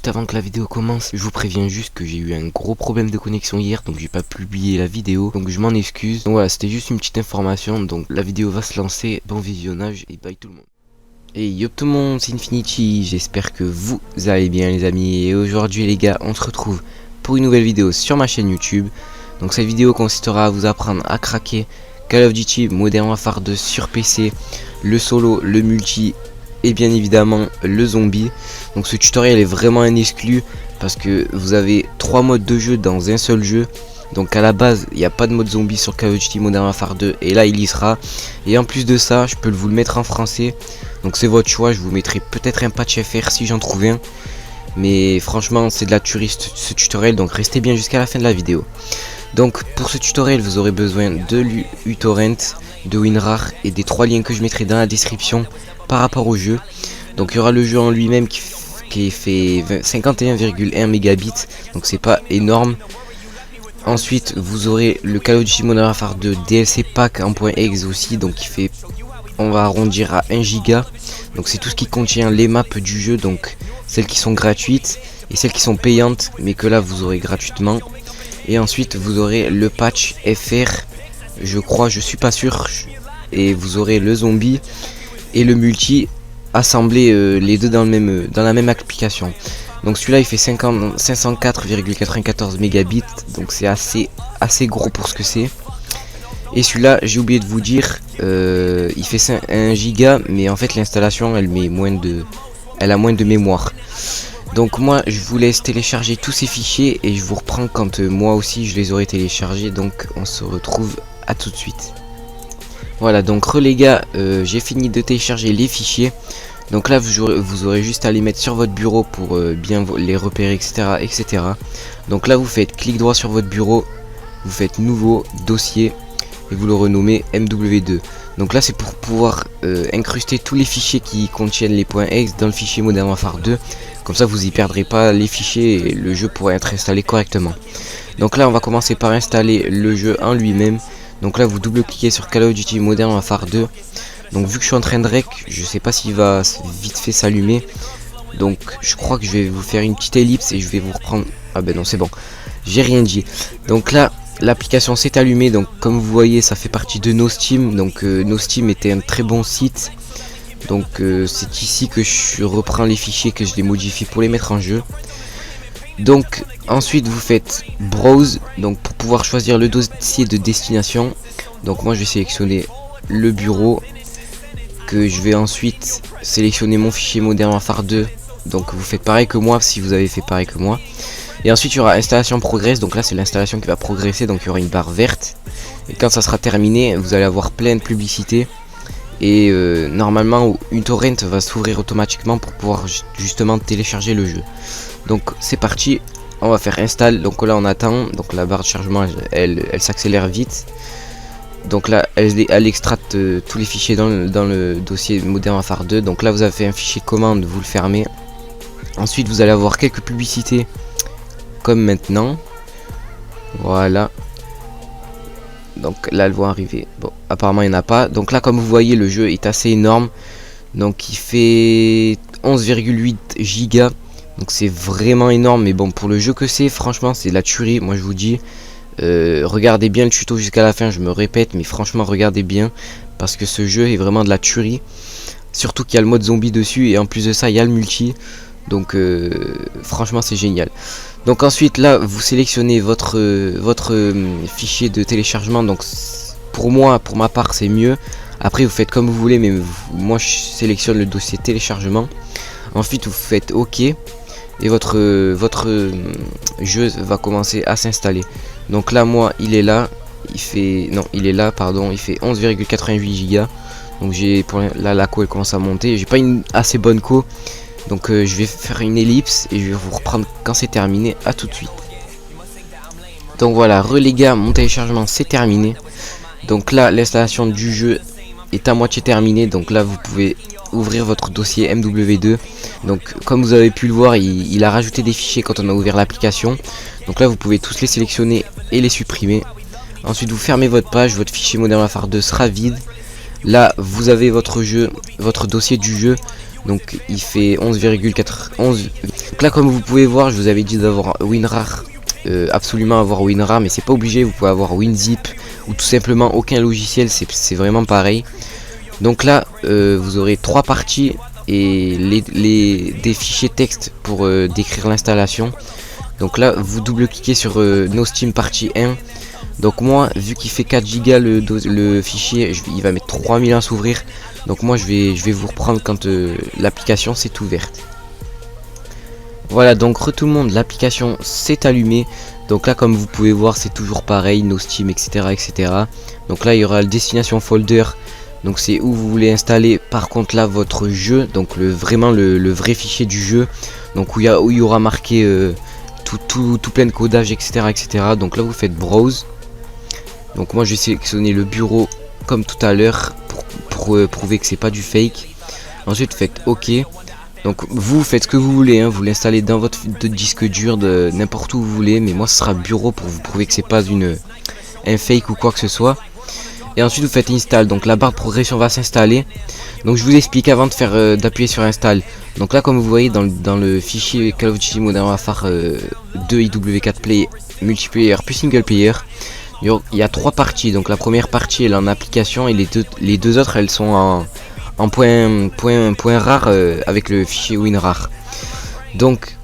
juste avant que la vidéo commence, je vous préviens juste que j'ai eu un gros problème de connexion hier, donc j'ai pas publié la vidéo, donc je m'en excuse. Donc voilà, c'était juste une petite information, donc la vidéo va se lancer, bon visionnage et bye tout le monde. Et yo tout le monde, c'est Infinity, j'espère que vous allez bien les amis, et aujourd'hui les gars, on se retrouve pour une nouvelle vidéo sur ma chaîne YouTube. Donc cette vidéo consistera à vous apprendre à craquer Call of Duty Modern Warfare 2 sur PC, le solo, le multi et bien évidemment le zombie. Donc ce tutoriel est vraiment un exclu parce que vous avez 3 modes de jeu dans un seul jeu. Donc à la base il n'y a pas de mode zombie sur Call of Duty Modern Warfare 2 et là il y sera. Et en plus de ça je peux vous le mettre en français, donc c'est votre choix. Je vous mettrai peut-être un patch FR si j'en trouve un, mais franchement c'est de la tuerie ce tutoriel, donc restez bien jusqu'à la fin de la vidéo. Donc pour ce tutoriel vous aurez besoin de l'uTorrent, de WinRAR et des 3 liens que je mettrai dans la description par rapport au jeu. Donc il y aura le jeu en lui-même qui fait 51,1 mégabits, donc c'est pas énorme. Ensuite vous aurez le Call of Duty Modern Warfare 2 DLC pack en .exe aussi, donc qui fait, on va arrondir à 1 giga. Donc c'est tout ce qui contient les maps du jeu, donc celles qui sont gratuites et celles qui sont payantes mais que là vous aurez gratuitement. Et ensuite vous aurez le patch FR, je crois, je suis pas sûr, et vous aurez le zombie et le multi assemblés les deux dans la même application. Donc celui-là il fait 504,94 mégabits, donc c'est assez gros pour ce que c'est. Et celui-là j'ai oublié de vous dire, il fait 1 giga, mais en fait l'installation elle a moins de mémoire. Donc moi je vous laisse télécharger tous ces fichiers et je vous reprends quand moi aussi je les aurai téléchargés. Donc on se retrouve à tout de suite. Voilà, donc les gars, j'ai fini de télécharger les fichiers. Donc là vous aurez juste à les mettre sur votre bureau pour bien les repérer, etc. Donc là vous faites clic droit sur votre bureau, vous faites nouveau dossier et vous le renommez MW2. Donc là c'est pour pouvoir incruster tous les fichiers qui contiennent les .exe dans le fichier Modern Warfare 2. Comme ça vous y perdrez pas les fichiers et le jeu pourra être installé correctement. Donc là on va commencer par installer le jeu en lui-même. Donc là vous double cliquez sur Call of Duty Modern Warfare 2. Donc vu que je suis en train de rec, je sais pas s'il va vite fait s'allumer. Donc je crois que je vais vous faire une petite ellipse et je vais vous reprendre. Ah ben non c'est bon, j'ai rien dit. Donc là l'application s'est allumée, donc comme vous voyez ça fait partie de NoSteam. Donc NoSteam était un très bon site. Donc c'est ici que je reprends les fichiers, que je les modifie pour les mettre en jeu. Donc ensuite vous faites browse, donc pour pouvoir choisir le dossier de destination. Donc moi je vais sélectionner le bureau, que je vais ensuite sélectionner mon fichier Modern Warfare 2. Donc vous faites pareil que moi si vous avez fait pareil que moi. Et ensuite il y aura installation progresse, donc là c'est l'installation qui va progresser, donc il y aura une barre verte. Et quand ça sera terminé vous allez avoir plein de publicités. Et normalement uTorrent va s'ouvrir automatiquement pour pouvoir justement télécharger le jeu. Donc c'est parti, on va faire install. Donc là on attend, donc la barre de chargement elle s'accélère vite. Donc là elle extracte tous les fichiers dans le dossier Modern Warfare 2. Donc là vous avez fait un fichier commande, vous le fermez. Ensuite vous allez avoir quelques publicités comme maintenant. Voilà. Donc là elles vont arriver. Bon apparemment il n'y en a pas. Donc là comme vous voyez le jeu est assez énorme. Donc il fait 11,8 gigas. Donc c'est vraiment énorme. Mais bon pour le jeu que c'est, franchement c'est de la tuerie. Moi je vous dis, regardez bien le tuto jusqu'à la fin. Je me répète mais franchement regardez bien, parce que ce jeu est vraiment de la tuerie. Surtout qu'il y a le mode zombie dessus. Et en plus de ça il y a le multi. Donc franchement c'est génial. Donc ensuite là vous sélectionnez votre fichier de téléchargement. Donc pour ma part c'est mieux. Après vous faites comme vous voulez, mais moi je sélectionne le dossier téléchargement. Ensuite vous faites OK et votre jeu va commencer à s'installer. Donc là moi il est là, il fait 11,88 Go. Donc j'ai pour la co elle commence à monter. J'ai pas une assez bonne co. Donc je vais faire une ellipse et je vais vous reprendre quand c'est terminé. À tout de suite. Donc voilà, les gars, mon téléchargement c'est terminé. Donc là l'installation du jeu est à moitié terminée. Donc là vous pouvez ouvrir votre dossier MW2. Donc comme vous avez pu le voir, il a rajouté des fichiers quand on a ouvert l'application. Donc là vous pouvez tous les sélectionner et les supprimer. Ensuite vous fermez votre page, votre fichier Modern Warfare 2 sera vide. Là vous avez votre jeu, votre dossier du jeu. Donc il fait 11,411. Donc là, comme vous pouvez voir, je vous avais dit d'avoir WinRAR, absolument avoir WinRAR, mais c'est pas obligé. Vous pouvez avoir WinZip ou tout simplement aucun logiciel, c'est vraiment pareil. Donc là, vous aurez 3 parties et des fichiers texte pour décrire l'installation. Donc là, vous double-cliquez sur No Steam partie 1. Donc moi, vu qu'il fait 4 Go le fichier, il va mettre 3000 ans à s'ouvrir. Donc moi, je vais vous reprendre quand l'application s'est ouverte. Voilà, donc tout le monde, l'application s'est allumée. Donc là, comme vous pouvez voir, c'est toujours pareil, No Steam, etc., etc. Donc là, il y aura le destination folder. Donc c'est où vous voulez installer par contre là votre jeu. Donc vraiment le vrai fichier du jeu. Donc où il y aura marqué tout plein de codage, etc., etc. Donc là, vous faites browse. Donc moi, je vais sélectionner le bureau comme tout à l'heure pour prouver que c'est pas du fake. Ensuite, faites OK. Donc vous faites ce que vous voulez, hein. Vous l'installez dans votre disque dur de n'importe où vous voulez, mais moi ce sera bureau pour vous prouver que c'est pas un fake ou quoi que ce soit. Et ensuite vous faites install, donc la barre de progression va s'installer. Donc je vous explique avant de d'appuyer sur install. Donc là, comme vous voyez dans le fichier Call of Duty Modern Warfare 2 IW4 Play multiplayer puis single player, il y a 3 parties. Donc la première partie elle est en application et les deux autres elles sont en point rare avec le fichier WinRAR. Donc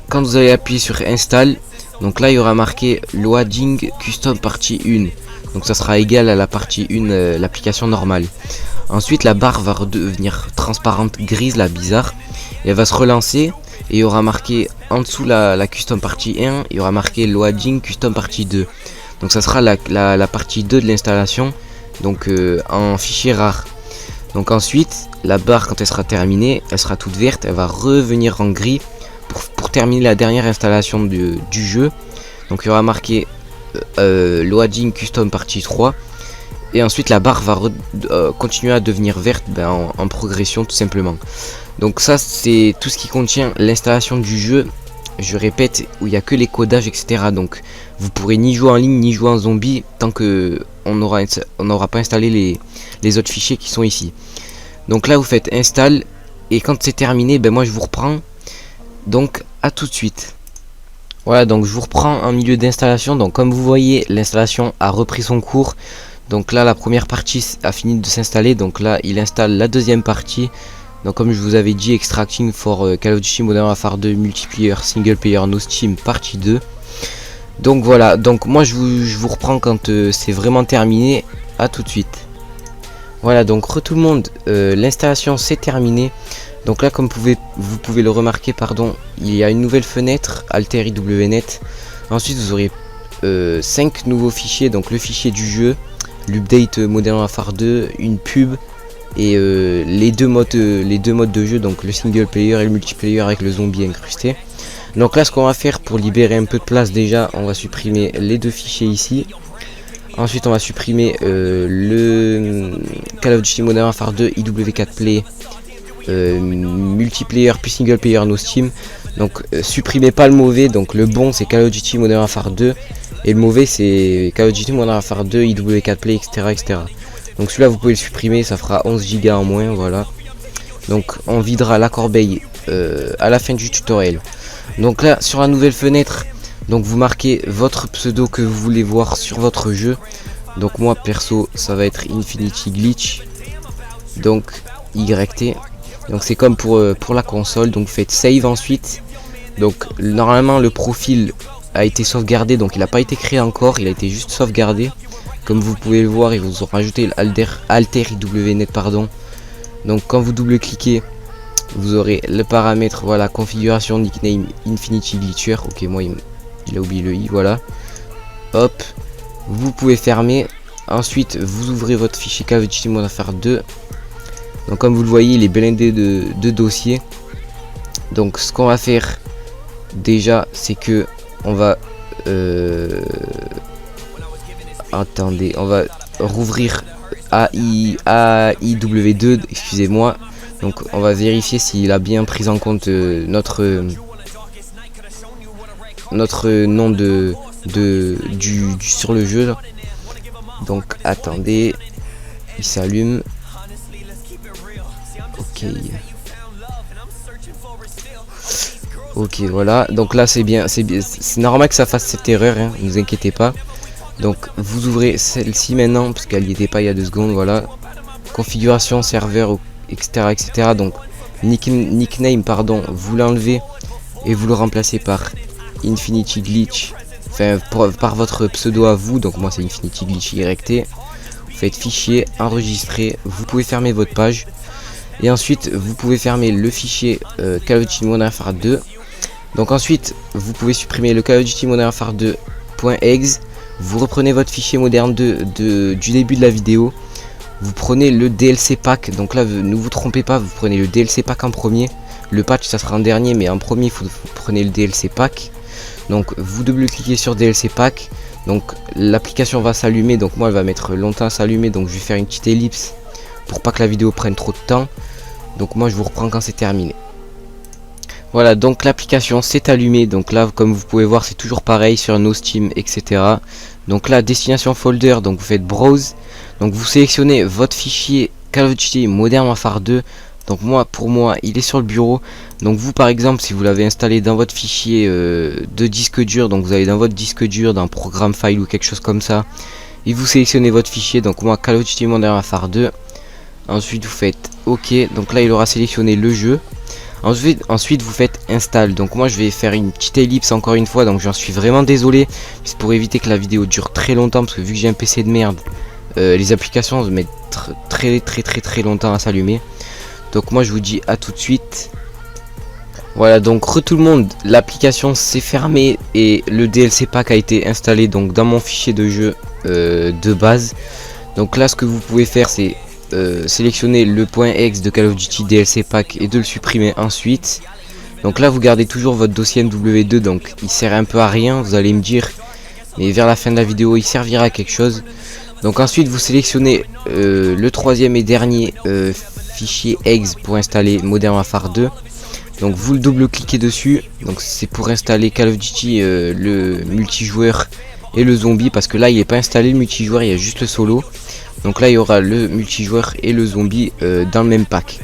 quand vous allez appuyer sur install, donc là il y aura marqué loading custom partie 1. Donc ça sera égal à la partie 1, l'application normale. Ensuite la barre va redevenir transparente grise, la bizarre, et elle va se relancer et il y aura marqué en dessous la custom partie 1, il y aura marqué loading custom partie 2. Donc ça sera la partie 2 de l'installation, donc en fichier rare. Donc ensuite, la barre quand elle sera terminée, elle sera toute verte, elle va revenir en gris pour terminer la dernière installation du jeu. Donc il y aura marqué loading custom partie 3. Et ensuite la barre va continuer à devenir verte en progression tout simplement. Donc ça c'est tout ce qui contient l'installation du jeu. Je répète, où il n'y a que les codages, etc. Donc vous pourrez ni jouer en ligne ni jouer en zombie tant que on n'aura pas installé les autres fichiers qui sont ici. Donc là vous faites install et quand c'est terminé, moi je vous reprends. Donc à tout de suite. Voilà, donc je vous reprends en milieu d'installation. Donc comme vous voyez, l'installation a repris son cours. Donc là la première partie a fini de s'installer. Donc là il installe la deuxième partie. Donc comme je vous avais dit, extracting for Call of Duty Modern Warfare 2 multiplayer single player no Steam partie 2. Donc voilà, donc moi je vous reprends quand c'est vraiment terminé. À tout de suite. Voilà, donc tout le monde, l'installation c'est terminé. Donc là comme vous pouvez le remarquer, pardon, il y a une nouvelle fenêtre Alter IWNet. Ensuite vous aurez 5 nouveaux fichiers, donc le fichier du jeu, l'update Modern Warfare 2, une pub et les deux modes de jeu, donc le single player et le multiplayer avec le zombie incrusté. Donc là ce qu'on va faire pour libérer un peu de place, déjà on va supprimer les 2 fichiers ici. Ensuite on va supprimer le Call of Duty Modern Warfare 2 IW4 Play multiplayer puis single player no Steam. Donc supprimez pas le mauvais, donc le bon c'est Call of Duty Modern Warfare 2 et le mauvais c'est Call of Duty Modern Warfare 2 IW4 Play, etc. Donc celui-là vous pouvez le supprimer, ça fera 11 Go en moins, voilà. Donc on videra la corbeille à la fin du tutoriel. Donc là sur la nouvelle fenêtre, donc vous marquez votre pseudo que vous voulez voir sur votre jeu. Donc moi perso ça va être Infinity Glitch, donc YT. Donc c'est comme pour la console. Donc faites save ensuite. Donc normalement le profil a été sauvegardé, donc il n'a pas été créé encore, il a été juste sauvegardé. Comme vous pouvez le voir, ils vous ont rajouté l'Alter IWNet, pardon. Donc quand vous double cliquez, vous aurez le paramètre, voilà, configuration nickname Infinity Glitcher. Ok, moi il a oublié le i, voilà. Hop, vous pouvez fermer. Ensuite vous ouvrez votre fichier Call of Duty Modern Warfare 2. Donc comme vous le voyez, il est blindé de dossiers. Donc ce qu'on va faire déjà, c'est que on va attendez, on va rouvrir AIW2, excusez-moi. Donc on va vérifier s'il a bien pris en compte notre nom sur le jeu là. Donc attendez, il s'allume. Ok. Ok, voilà. Donc là, c'est bien, c'est normal que ça fasse cette erreur, hein, ne vous inquiétez pas. Donc vous ouvrez celle-ci maintenant, parce qu'elle n'y était pas il y a 2 secondes, voilà. Configuration, serveur, etc. etc. Donc nickname, pardon, vous l'enlevez et vous le remplacez par Infinity Glitch, enfin par votre pseudo à vous, donc moi c'est Infinity Glitch YT. Vous faites fichier, enregistrer, vous pouvez fermer votre page. Et ensuite vous pouvez fermer le fichier Call of Duty Modern Warfare 2. Donc ensuite vous pouvez supprimer le Call of Duty Modern Warfare 2.exe. Vous reprenez votre fichier Modern 2 du début de la vidéo. Vous prenez le DLC pack. Donc là ne vous trompez pas, vous prenez le DLC pack en premier. Le patch ça sera en dernier, mais en premier vous prenez le DLC pack. Donc vous double-cliquez sur DLC pack. Donc l'application va s'allumer. Donc moi elle va mettre longtemps à s'allumer. Donc je vais faire une petite ellipse pour pas que la vidéo prenne trop de temps. Donc moi je vous reprends quand c'est terminé. Voilà, donc l'application s'est allumée. Donc là comme vous pouvez voir c'est toujours pareil sur No Steam, etc. Donc là destination folder, donc vous faites browse. Donc vous sélectionnez votre fichier Call of Duty Modern Warfare 2. Donc pour moi il est sur le bureau. Donc vous par exemple si vous l'avez installé dans votre fichier de disque dur, donc vous allez dans votre disque dur, dans programme file ou quelque chose comme ça, et vous sélectionnez votre fichier. Donc moi Call of Duty Modern Warfare 2. Ensuite vous faites OK. Donc là il aura sélectionné le jeu. Ensuite vous faites install. Donc moi je vais faire une petite ellipse encore une fois. Donc j'en suis vraiment désolé. C'est pour éviter que la vidéo dure très longtemps. Parce que vu que j'ai un PC de merde, les applications mettent très longtemps à s'allumer. Donc moi je vous dis à tout de suite. Voilà, donc tout le monde, l'application s'est fermée et le DLC pack a été installé donc dans mon fichier de jeu de base. Donc là ce que vous pouvez faire c'est sélectionner le .exe de Call of Duty DLC pack et de le supprimer ensuite. Donc là vous gardez toujours votre dossier MW2, donc il sert un peu à rien, vous allez me dire, mais vers la fin de la vidéo il servira à quelque chose. Donc ensuite vous sélectionnez le troisième et dernier fichier exe pour installer Modern Warfare 2. Donc vous le double cliquez dessus. Donc c'est pour installer Call of Duty le multijoueur et le zombie, parce que là il n'est pas installé le multijoueur, il y a juste le solo. Donc là il y aura le multijoueur et le zombie dans le même pack.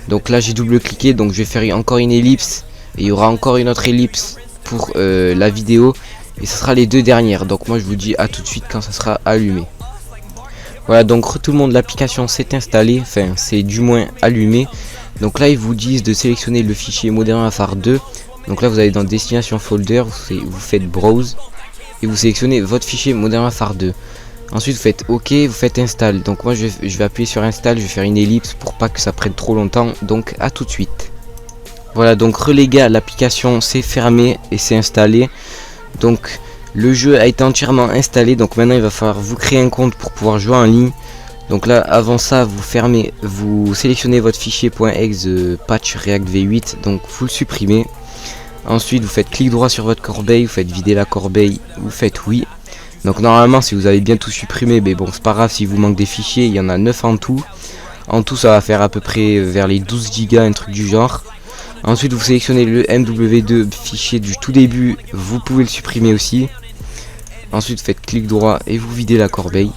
Donc là j'ai double cliqué, donc je vais faire encore une ellipse et il y aura encore une autre ellipse pour la vidéo, et ce sera les 2 dernières. Donc moi je vous dis à tout de suite quand ça sera allumé. Voilà, donc tout le monde, l'application s'est installée, enfin c'est du moins allumé. Donc là ils vous disent de sélectionner le fichier Modern Warfare 2. Donc là vous allez dans destination folder, vous faites browse et vous sélectionnez votre fichier Modern Warfare 2. Ensuite vous faites OK, vous faites install. Donc moi je vais appuyer sur install, je vais faire une ellipse pour pas que ça prenne trop longtemps. Donc à tout de suite. Voilà, donc les gars, l'application s'est fermée et s'est installée. Donc le jeu a été entièrement installé. Donc maintenant il va falloir vous créer un compte pour pouvoir jouer en ligne. Donc là avant ça vous sélectionnez votre fichier .exe patch React V8, donc vous le supprimez. Ensuite vous faites clic droit sur votre corbeille, vous faites vider la corbeille, vous faites oui. Donc normalement si vous avez bien tout supprimé, mais bon c'est pas grave si vous manque des fichiers, il y en a 9 en tout. En tout ça va faire à peu près vers les 12 Go, un truc du genre. Ensuite vous sélectionnez le MW2 fichier du tout début, vous pouvez le supprimer aussi. Ensuite faites clic droit et vous videz la corbeille.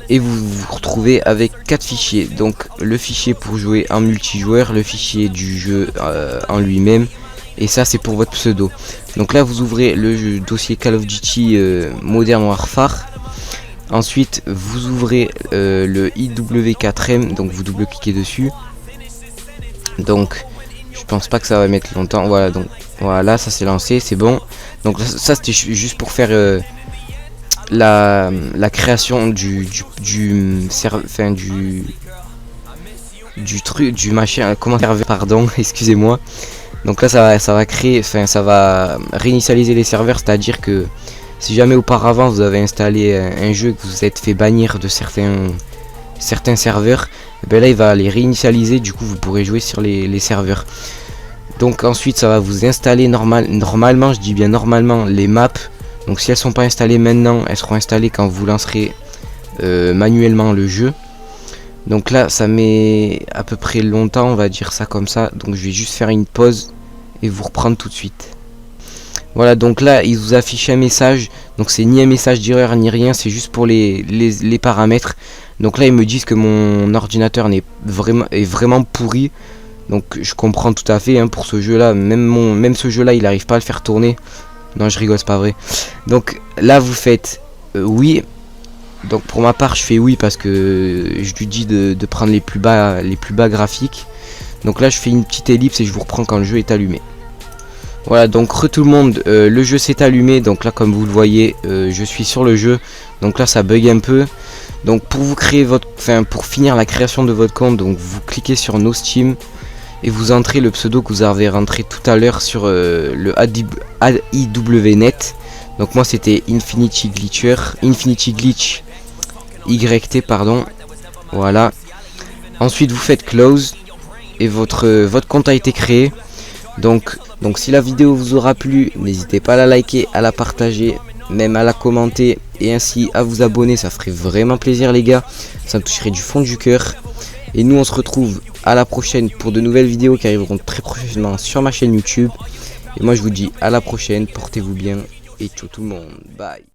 Et vous vous retrouvez avec 4 fichiers. Donc le fichier pour jouer en multijoueur, le fichier du jeu en lui-même, et ça c'est pour votre pseudo. Donc là vous ouvrez le dossier Call of Duty Modern Warfare. Ensuite vous ouvrez le IW4M, donc vous double cliquez dessus. Donc je pense pas que ça va mettre longtemps. Voilà, donc voilà, ça c'est lancé, c'est bon. Donc ça c'était juste pour faire la création du truc, du machin, comment serveur, pardon, excusez-moi. Donc là ça va créer, ça va réinitialiser les serveurs, c'est-à-dire que si jamais auparavant vous avez installé un jeu que vous êtes fait bannir de certains serveurs, et ben là il va les réinitialiser, du coup vous pourrez jouer sur les serveurs. Donc ensuite ça va vous installer normalement, je dis bien normalement, les maps. Donc si elles sont pas installées maintenant, elles seront installées quand vous lancerez manuellement le jeu. Donc là ça met à peu près longtemps, on va dire ça comme ça. Donc je vais juste faire une pause et vous reprendre tout de suite. Voilà, donc là il vous affiche un message. Donc c'est ni un message d'erreur ni rien, c'est juste pour les paramètres. Donc là ils me disent que mon ordinateur est vraiment pourri. Donc je comprends tout à fait, hein, pour ce jeu là, même ce jeu là il arrive pas à le faire tourner. Non, je rigole, c'est pas vrai. Donc là vous faites oui. Donc pour ma part je fais oui parce que je lui dis de prendre les plus bas graphiques. Donc là je fais une petite ellipse et je vous reprends quand le jeu est allumé. Voilà, donc tout le monde, le jeu s'est allumé. Donc là comme vous le voyez, je suis sur le jeu. Donc là ça bug un peu. Donc pour vous créer pour finir la création de votre compte, donc vous cliquez sur No Steam et vous entrez le pseudo que vous avez rentré tout à l'heure sur le AIWNet. Donc moi c'était Infinity Glitch YT, pardon. Voilà. Ensuite vous faites close et votre compte a été créé. Donc si la vidéo vous aura plu, n'hésitez pas à la liker, à la partager, même à la commenter et ainsi à vous abonner, ça ferait vraiment plaisir les gars, ça me toucherait du fond du cœur. Et nous on se retrouve à la prochaine pour de nouvelles vidéos qui arriveront très prochainement sur ma chaîne YouTube. Et moi je vous dis à la prochaine, portez-vous bien et ciao tout le monde, bye.